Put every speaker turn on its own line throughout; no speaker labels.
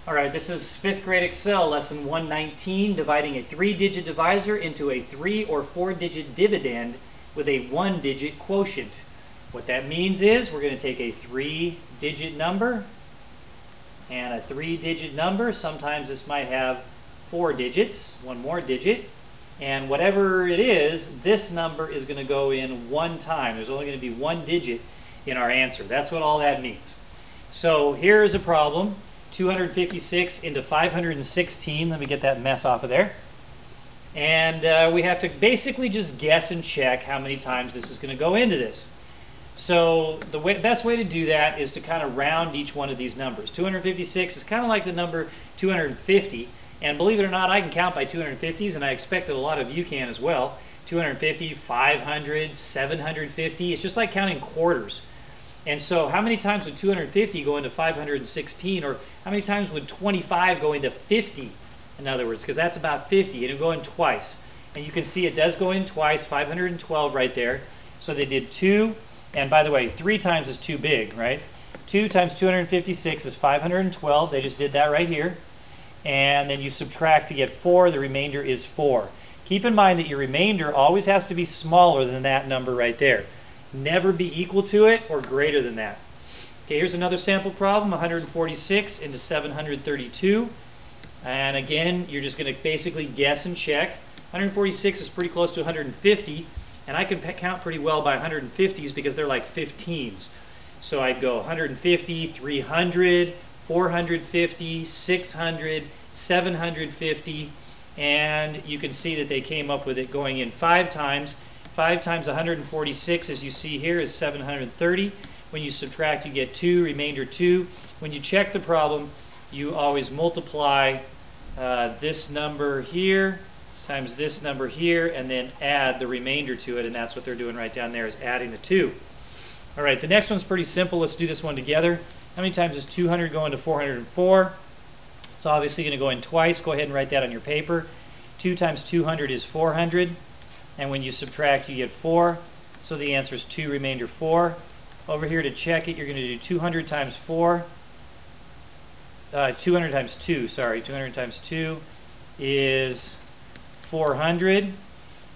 Alright, this is 5th grade Excel, lesson 119, dividing a 3-digit divisor into a 3 or 4-digit dividend with a 1-digit quotient. What that means is we're going to take a 3-digit number and a 3-digit number. Sometimes this might have 4 digits, one more digit, and whatever it is, this number is going to go in one time. There's only going to be one digit in our answer. That's what all that means. So here's a problem. 256 into 516. Let me get that mess off of there. And we have to basically just guess and check how many times this is going to go into this. So the best way to do that is to kind of round each one of these numbers. 256 is kind of like the number 250. And believe it or not, I can count by 250s, and I expect that a lot of you can as well. 250, 500, 750. It's just like counting quarters. And so how many times would 250 go into 516, or how many times would 25 go into 50, in other words, because that's about 50. It'll go in twice. And you can see it does go in twice, 512 right there. So they did 2, and by the way, 3 times is too big, right? 2 times 256 is 512. They just did that right here. And then you subtract to get 4. The remainder is 4. Keep in mind that your remainder always has to be smaller than that number right there. Never be equal to it or greater than that. Okay, here's another sample problem, 146 into 732. And again, you're just going to basically guess and check. 146 is pretty close to 150, and I can count pretty well by 150s because they're like 15s. So I'd go 150, 300, 450, 600, 750, and you can see that they came up with it going in 5 times. 5 times 146, as you see here, is 730. When you subtract, you get 2, remainder 2. When you check the problem, you always multiply this number here times this number here, and then add the remainder to it, and that's what they're doing right down there, is adding the 2. All right, the next one's pretty simple. Let's do this one together. How many times is 200 go into 404? It's obviously going to go in twice. Go ahead and write that on your paper. 2 times 200 is 400. And when you subtract, you get 4. So the answer is 2, remainder 4. Over here to check it, you're going to do 200 times 4. 200 times 2, sorry. 200 times 2 is 400.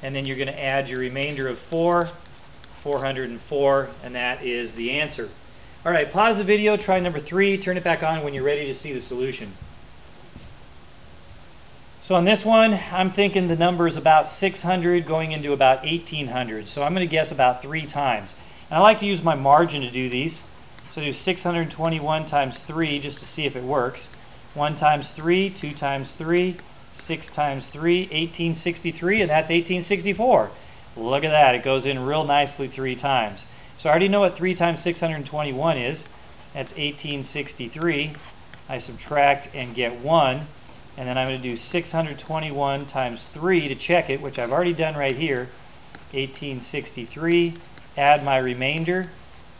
And then you're going to add your remainder of 4, 404, and that is the answer. All right, pause the video, try number 3, turn it back on when you're ready to see the solution. So on this one, I'm thinking the number is about 600 going into about 1800. So I'm going to guess about 3 times. And I like to use my margin to do these. So do 621 times 3 just to see if it works. 1 times 3, 2 times 3, 6 times 3, 1863, and that's 1864. Look at that, it goes in real nicely 3 times. So I already know what 3 times 621 is. That's 1863. I subtract and get 1. And then I'm going to do 621 times 3 to check it, which I've already done right here. 1863. Add my remainder.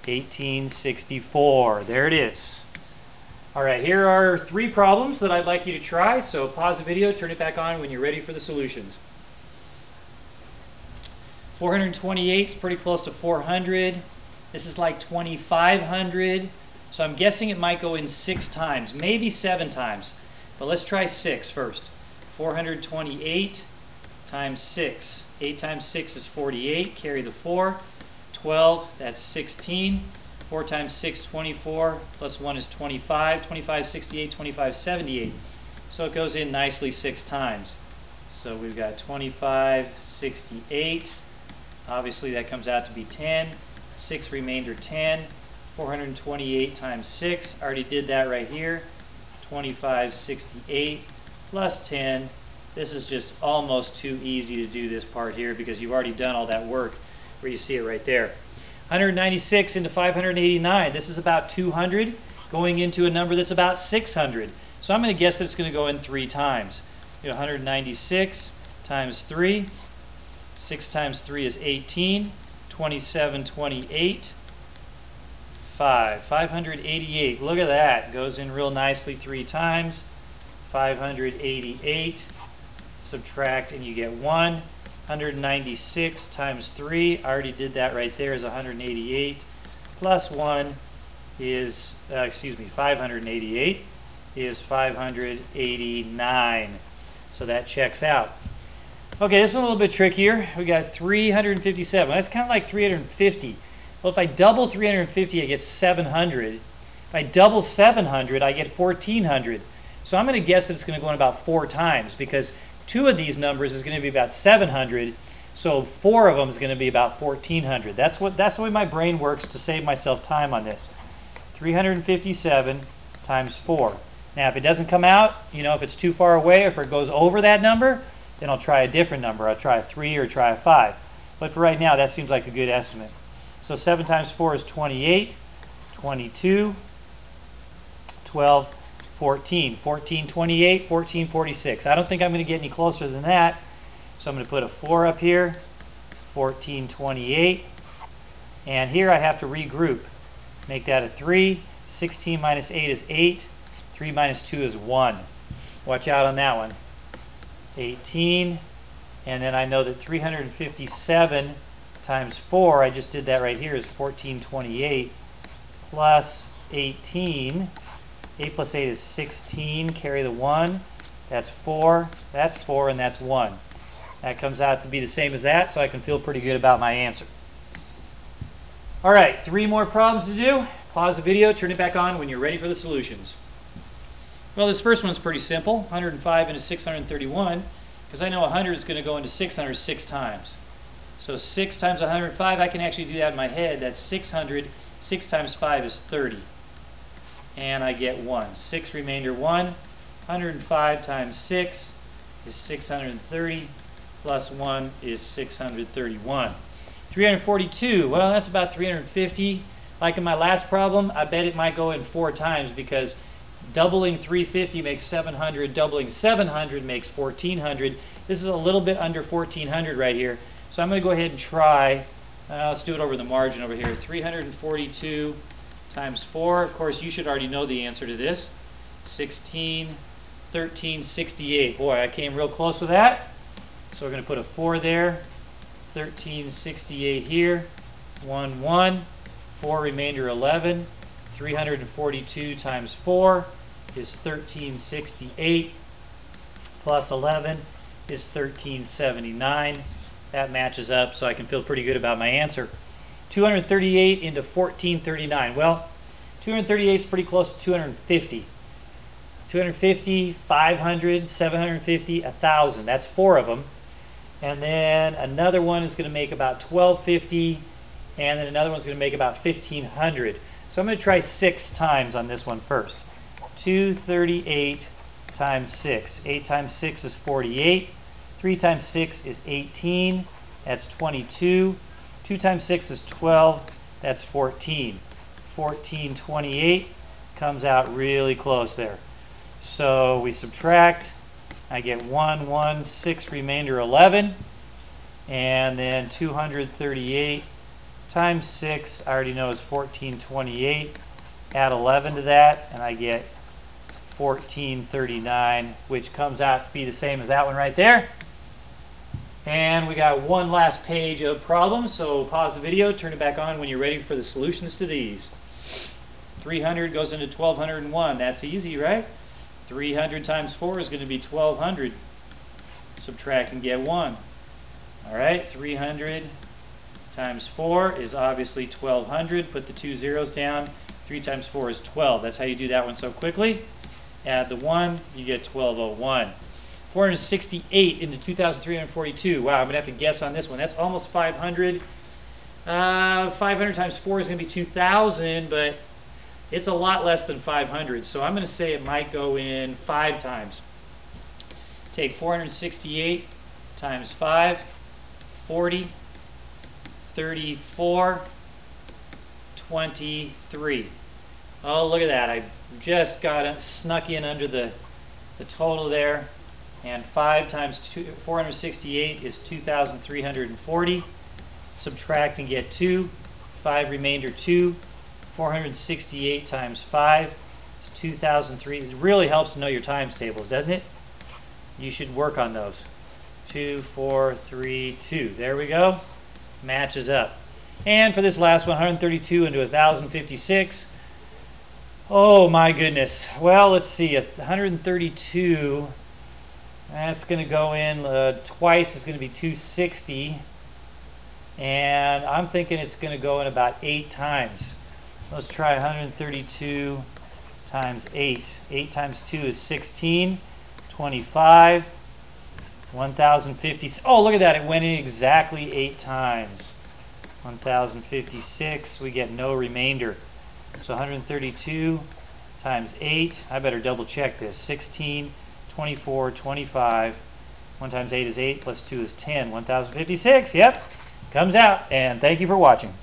1864. There it is. All right, here are 3 problems that I'd like you to try. So pause the video, turn it back on when you're ready for the solutions. 428 is pretty close to 400. This is like 2,500. So I'm guessing it might go in 6 times, maybe 7 times. But let's try 6 first. 428 times 6. 8 times 6 is 48. Carry the 4. 12, that's 16. 4 times 6, 24. Plus 1 is 25. 25, 68, 25, 78. So it goes in nicely 6 times. So we've got 25, 68. Obviously that comes out to be 10. 6 remainder 10. 428 times 6. Already did that right here. 2568 plus 10. This is just almost too easy to do this part here because you've already done all that work where you see it right there. 196 into 589. This is about 200 going into a number that's about 600. So I'm going to guess that it's going to go in 3 times. 196 times 3. 6 times 3 is 18. 27, 28. 588. Look at that. Goes in real nicely 3 times. 588. Subtract and you get 1. 196 times 3. I already did that right there, is 188. Plus 1 is, 588. is 589. So that checks out. Okay, this is a little bit trickier. We got 357. That's kind of like 350. Well, if I double 350, I get 700. If I double 700, I get 1400. So I'm going to guess that it's going to go in about 4 times because 2 of these numbers is going to be about 700. So 4 of them is going to be about 1400. That's the way my brain works to save myself time on this. 357 times 4. Now, if it doesn't come out, if it's too far away, or if it goes over that number, then I'll try a different number. I'll try a 3 or try a 5. But for right now, that seems like a good estimate. So 7 times 4 is 28, 22, 12, 14. 14, 28, 14, 46. I don't think I'm going to get any closer than that. So I'm going to put a 4 up here, 14, 28. And here I have to regroup. Make that a 3. 16 minus 8 is 8. 3 minus 2 is 1. Watch out on that one. 18. And then I know that 357 times 4, I just did that right here, is 1428 plus 18. 8 plus 8 is 16. Carry the 1. That's 4. That's 4, and that's 1. That comes out to be the same as that, so I can feel pretty good about my answer. All right, 3 more problems to do. Pause the video, turn it back on when you're ready for the solutions. Well, this first one's pretty simple. 105 into 631, because I know 100 is going to go into 600 6 times. So 6 times 105, I can actually do that in my head. That's 600. 6 times 5 is 30. And I get 1. 6 remainder 1. 105 times 6 is 630. Plus 1 is 631. 342, well, that's about 350. Like in my last problem, I bet it might go in 4 times because doubling 350 makes 700. Doubling 700 makes 1400. This is a little bit under 1400 right here. So I'm going to go ahead and try, let's do it over the margin over here. 342 times 4. Of course, you should already know the answer to this. 16, 13, 68. Boy, I came real close with that. So we're going to put a 4 there. 1368 here. 1, 1. 4 remainder 11. 342 times 4 is 1368. Plus 11 is 1379. That matches up, so I can feel pretty good about my answer. 238 into 1439. Well, 238 is pretty close to 250. 250, 500, 750, 1,000. That's 4 of them. And then another one is going to make about 1250, and then another one's going to make about 1500. So I'm going to try 6 times on this one first. 238 times 6. 8 times 6 is 48. 3 times 6 is 18. That's 22. 2 times 6 is 12. That's 14. 1428 comes out really close there. So we subtract. I get 1, 1, 6 remainder 11. And then 238 times 6, I already know is 1428. Add 11 to that, and I get 1439, which comes out to be the same as that one right there. And we got one last page of problems, so pause the video, turn it back on when you're ready for the solutions to these. 300 goes into 1201. That's easy, right? 300 times 4 is going to be 1200. Subtract and get 1. All right, 300 times 4 is obviously 1200. Put the 2 zeros down. 3 times 4 is 12. That's how you do that one so quickly. Add the 1, you get 1201. 468 into 2,342. Wow, I'm going to have to guess on this one. That's almost 500. 500 times 4 is going to be 2,000, but it's a lot less than 500. So I'm going to say it might go in 5 times. Take 468 times 5, 40, 34, 23. Oh, look at that. I just snuck in under the total there. And 5 times 468 is 2,340. Subtract and get 2. 5 remainder 2. 468 times 5 is 2,003. It really helps to know your times tables, doesn't it? You should work on those. 2, 4, 3, 2. There we go. Matches up. And for this last one, 132 into 1,056. Oh my goodness. Well, let's see. 132. That's going to go in twice. Is going to be 260. And I'm thinking it's going to go in about 8 times. Let's try 132 times 8. 8 times 2 is 16. 25. 1050. Oh, look at that. It went in exactly 8 times. 1056. We get no remainder. So 132 times 8. I better double check this. 16, 24, 25. 1 times 8 is 8, plus 2 is 10. 1056. Yep. Comes out. And thank you for watching.